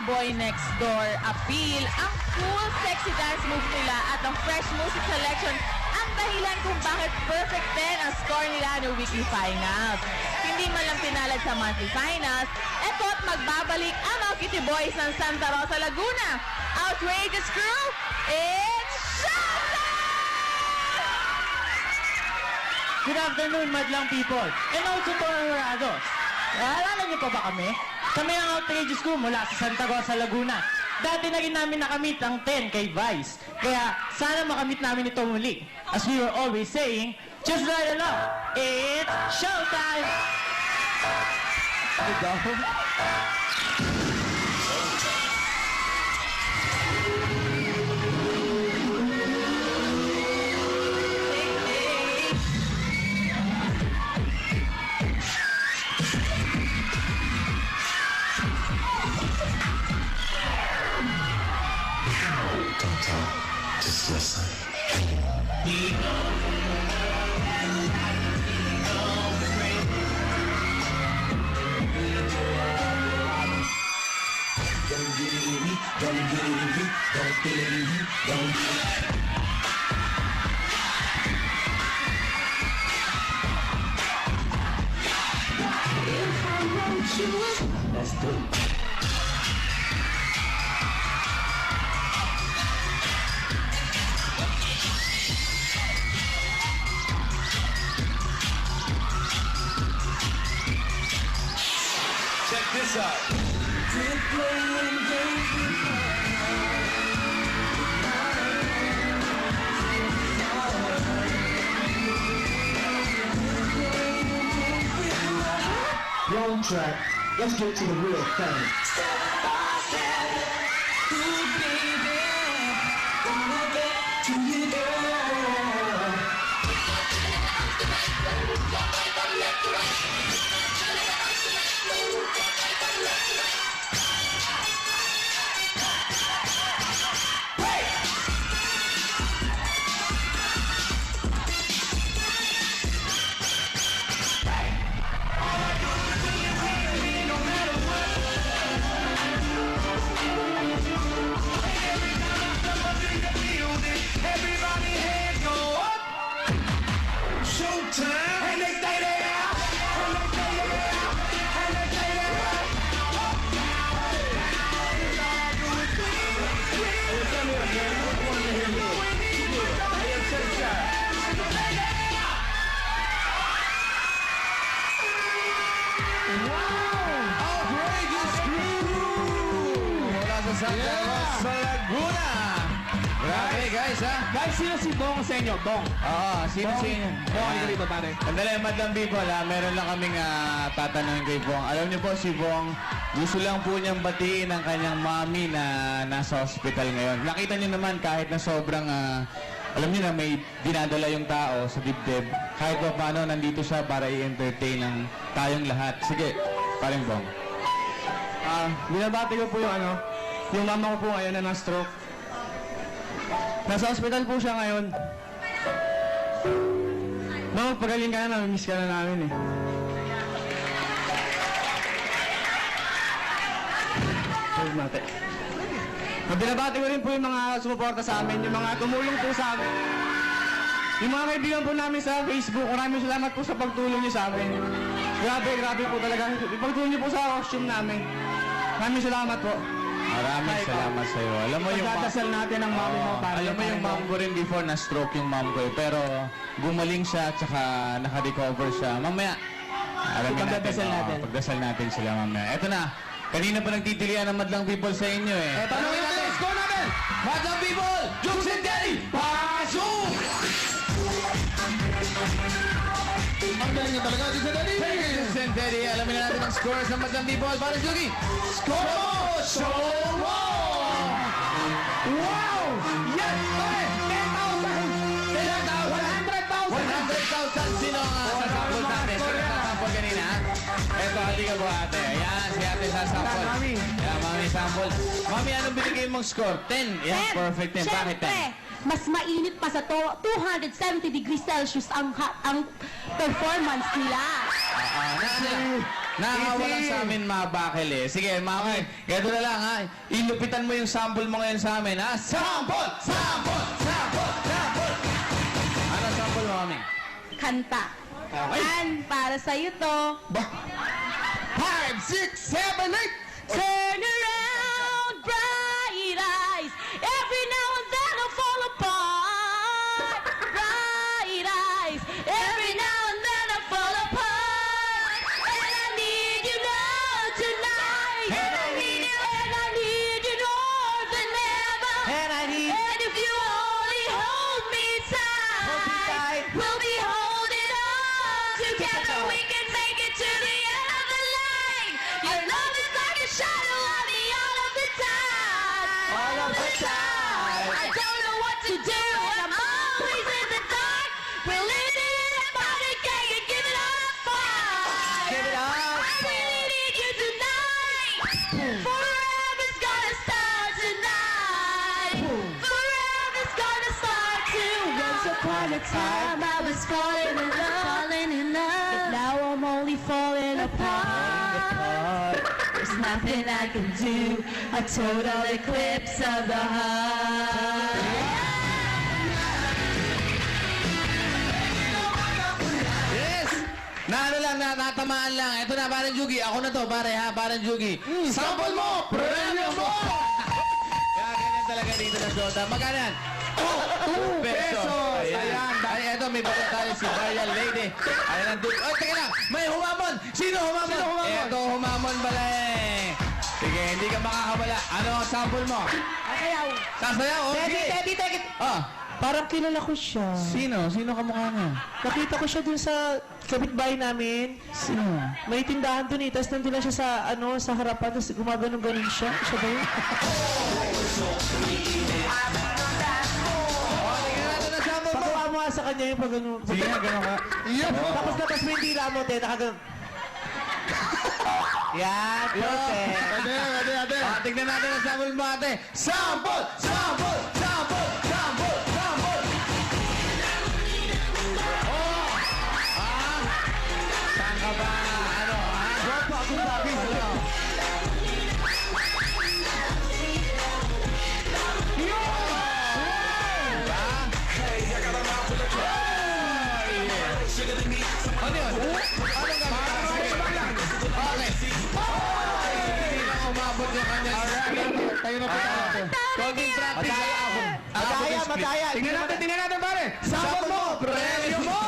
Boy Next Door appeal, ang cool, sexy dance moves nila at ang fresh music selection ang dahilan kung bakit perfect 10 ang score nila no weekly finals. Hindi man lang pinalad sa monthly finals, eto't magbabalik ang mga Kitty Boys ng Santa Rosa, Laguna. Outrageous crew, it's showtime! Good afternoon, madlang people. And also to our Horados. Alala niyo pa ba kami? Kami ang Outrageous Crew mula sa Santa Rosa, Laguna. Dati na rin namin nakamit ang 10 kay Vice. Kaya sana makamit namin ito muli. As we were always saying, just ride along. It's showtime! Don't talk, just listen. Let's do it. Check this out. Wrong track. Let's get to the real thing. Santa Rosa, Laguna. Grabe guys, ha? Guys, sino si Bong sa inyo? Bong. Oo, sino Bong. si inyo? Bong, halika dito, pare. Sandali, madlang people, ha? Meron lang kaming tatanungin kay Bong. Alam niyo po, si Bong, gusto lang po niyang batiin ang kanyang mami na nasa hospital ngayon. Nakita niyo naman kahit na sobrang, alam niyo na may dinadala yung tao sa dibdib. Kahit pa paano, nandito siya para i-entertain ang tayong lahat. Sige, paring Bong. Binabati ko po yung mama ko po ngayon na na-stroke. Nasa hospital po siya ngayon. Mama, pagaling ka na, miss ka na namin eh. Sorry, mate. Binabati ko rin po yung mga sumuporta sa amin, yung mga tumulong po sa amin. Yung mga kaibigan po namin sa Facebook, maraming salamat po sa pagtulong niyo sa amin. Grabe po talaga. Ipagtulong niyo po sa costume namin. Maraming salamat po. Maraming salamat sa iyo. Alam mo yung Pagdadasal natin ang mami mo para alam mo yung mom ko rin before na stroke yung mom ko eh. Pero gumaling siya at saka naka-recover siya. Mamaya, alamin natin. Pagdadasal natin. Pagdasal natin sila mamaya. Eto na. Kanina pa nagtitilian ng madlang people sa inyo eh. Tanungin natin! Score natin! Madlang people! Jukes and Daddy! Pasok! Ang galing niya talaga, Jukes and Daddy! Jukes and Daddy, alamin na natin ang scores ng madlang people. Para Jugi! Score! Show mo! Wow! Yes! Okay! 100,000! Sino ang sasample natin? Sino ang sasample kanina? Eto, hati ka po ate. Ayan, si ate sasample. Mami. Ayan, mami sample. Mami, anong binigay mong score? 10. Yan, perfect 10. Bakit 10? Siyempre, mas mainit pa sa to, 270 degrees Celsius ang performance nila. Na, Nakakawala sa amin mga bakil eh. Sige, mami, ganito na lang ha. Ilupitan mo yung sample mo ngayon sa amin ha. Sample! Sample! Sample! Sample! Ano sample mo, mami? Kanta. Yan, para sa'yo to. 5, 6, 7, 8. Turn around, bright eyes. Every now and then I'll fall apart. Bright eyes. Every now and then I'll fall apart. And I need you now tonight. And I need you more than ever. And if you only hold me tight, we'll be holding on together. We can make it to the end of the line. Your love is like a shadow on me all of the time. All of the time. I don't know what to do. I'm always in the dark. We're living in a body, can you give it up for us? Give it up. I really need you tonight. Forever's gonna start tonight. Forever's gonna start tonight. Once upon a time I was falling in love. But now I'm only falling apart. There's nothing I can do. A total eclipse of the heart. Yes! Na ano lang, natamaan lang. Ito na, parang Jugi. Ako na to, pare ha, parang Jugi. Sample mo! Premyo mo! Kaya ganyan talaga dito na Jota. Magkano yan? 2 pesos! Ayan. Ay, eto, may bago tayo si Viral Lady. Ayan ang dude. Ay, teka lang! May humamon! Sino humamon? Eto, humamon pala eh. Sige, hindi ka makakawala. Ano ang sample mo? Ayaw. Sasayaw? Okay. Teddy. Ah, Parang kilala ko siya. sino? Sino ka mukha niya? Nakita ko siya dun sa kapitbahay namin. Sino? May tindahan dun eh. Tapos nandun lang siya sa, sa harapan. Tapos gumaganon-ganon siya. Siya ba yun? Tingnan natin ang sample mo! Pagawa mo nga sa kanya yung pagano. Sige nga, gano'n ka. Tapos labas mo yung dila mo, te. Nakaganon. Yan, perfect. Tignan natin ang sample mo, ate. Sample! Sample! Sample! Sample! Sample! Oh! Saan ka ba? Ano? Dropa ako sabi. Ano yun? Ano gagawin? Okay. Hindi na umabot yung kanya. Tayo na po tayo. Konting practice. Madaya. Tingnan natin pare. Sample mo, premyo mo.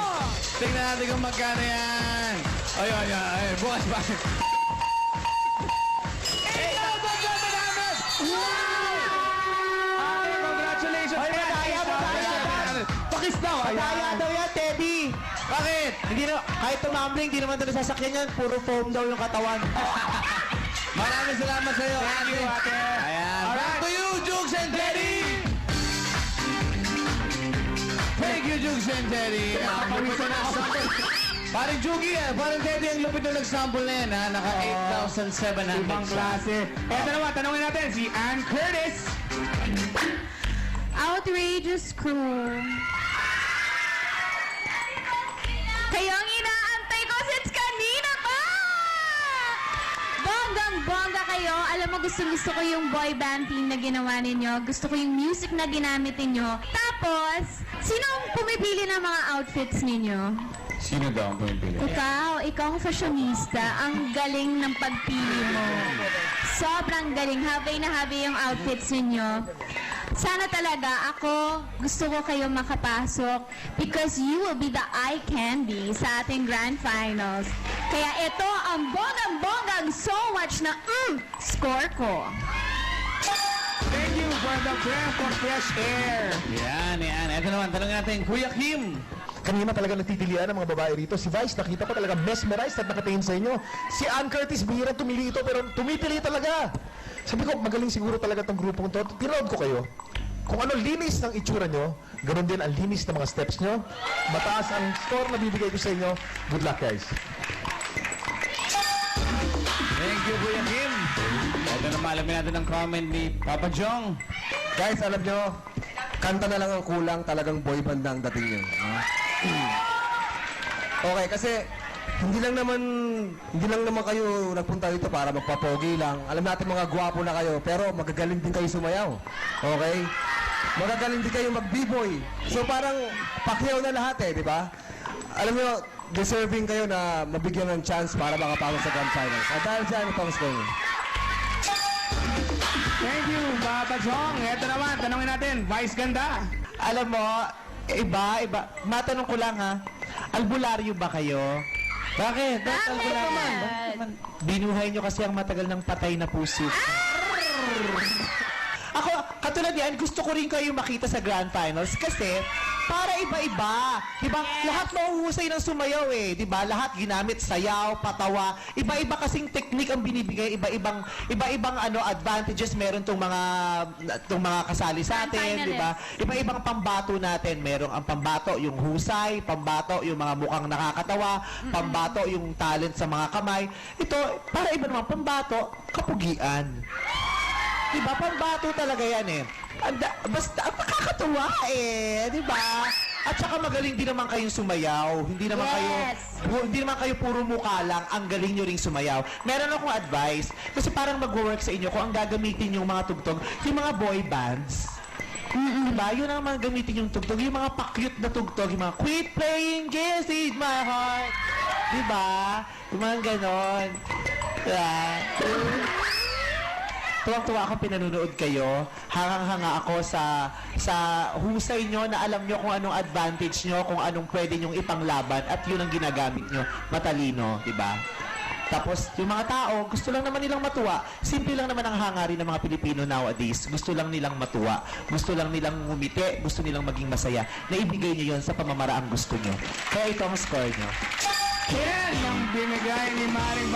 Tingnan natin kung magkano yan. Ay. Bukas pa. 8,000 pesos namin! Ate, congratulations. Ay, madaya. Pakis daw. Madaya daw yan, Teddy. Bakit? Hindi na, kahit tumambling, hindi naman ito nasasakyan yan. Puro foam daw yung katawan. Maraming salamat sa iyo. Thank you, ate. Ayan. Back to you, Jukes and Teddy. Thank you, Jukes and Teddy. Nakapawisan na ako. Parang Jugi parang Teddy ang lupit na nag-sample na yan ha. Naka 8,700. Ibang klase. Eto naman, tanongin natin si Ann Curtis. Outrageous crew. Kayo ang inaantay ko since kanina pa! Bonggang-bongga kayo. Alam mo, gusto ko yung boy band team na ginawa ninyo. Gusto ko yung music na ginamit ninyo. Tapos, sino ang pumipili ng mga outfits ninyo? Sino daw ang pumipili? Ikaw ang fashionista. Ang galing ng pagpili mo. Sobrang galing. Habay na habay yung outfits ninyo. Sana talaga ako, gusto ko kayo makapasok because you will be the eye candy sa ating grand finals. Kaya ito ang bonggang-bonggang so much na score ko. Thank you for the breath of fresh air. Yan. Ito naman, tanongin natin, Kuya Kim. Kanina talaga nagtitilian ang mga babae rito. Si Vice, nakita ko talaga mesmerized at nakatingin sa inyo. Si Ann Curtis, bihirang tumili ito, pero tumipili talaga. Sabi ko, magaling siguro talaga itong grupong to. Tinood ko kayo. Kung ano linis ng itsura nyo, ganoon din ang linis ng mga steps nyo. Mataas ang score na bibigay ko sa inyo. Good luck, guys. Thank you, Kuya Kim. Ito naman, alamin natin ang comment ni Papa Jong. Guys, alam nyo, kanta na lang ang kulang, talagang boy band na ang dating nyo. Okay, kasi hindi lang naman kayo nagpunta dito para magpapogi lang. Alam natin mga gwapo na kayo, pero magagaling din kayo sumayaw. Okay? Magagaling din kayo mag-b-boy. So parang pakyaw na lahat eh, di ba? Alam nyo, deserving kayo na mabigyan ng chance para makapasok sa Grand Finals. At dahil dyan, ito ang score nyo. Thank you, Papa Chong. Ito naman, tanongin natin, Vice Ganda. Alam mo, iba. Matanong ko lang ha, albularyo ba kayo? Bakit? Bakit albularyo? Bakit naman? Binuhay nyo kasi ang matagal ng patay na puso. Ako, katulad yan, gusto ko rin kayo makita sa Grand Finals kasi para iba-iba. Diba? Lahat mahuhusay ng sumayaw eh. Diba? Lahat ginamit, sayaw, patawa. Iba-iba kasing technique ang binibigay. Iba-ibang advantages meron tong mga kasali sa atin. Diba? Iba-ibang pambato natin. Merong ang pambato, yung husay, pambato, yung mga mukhang nakakatawa, pambato, yung talent sa mga kamay. Ito, para iba naman, pambato, kapugian. Diba? Pambato talaga yan eh. Basta, nakakatuwa eh. Diba? At saka magaling din naman kayong sumayaw. Hindi naman kayo puro mukha lang. Ang galing nyo ring sumayaw. Meron akong advice. Kasi parang mag-work sa inyo kung ang gagamitin yung mga tugtog, yung mga boy bands. Diba? Yun ang mga gamitin yung tugtog. Yung mga pa-cute na tugtog. Yung mga quit playing games with my heart. Diba? Yung mga ganon. Diba? Tuwang-tuwa akong pinanunood kayo. Hangang-hanga ako sa husay nyo na alam nyo kung anong advantage nyo, kung anong pwede nyong ipanglaban at yun ang ginagamit nyo. Matalino, di ba? Tapos, yung mga tao, gusto lang naman nilang matuwa. Simple lang naman ang hangarin ng mga Pilipino nowadays. Gusto lang nilang matuwa. Gusto lang nilang ngumiti. Gusto nilang maging masaya. Naibigay nyo yun sa pamamaraang gusto nyo. Kaya ito ang score nyo. Yan ang binigay ni Maring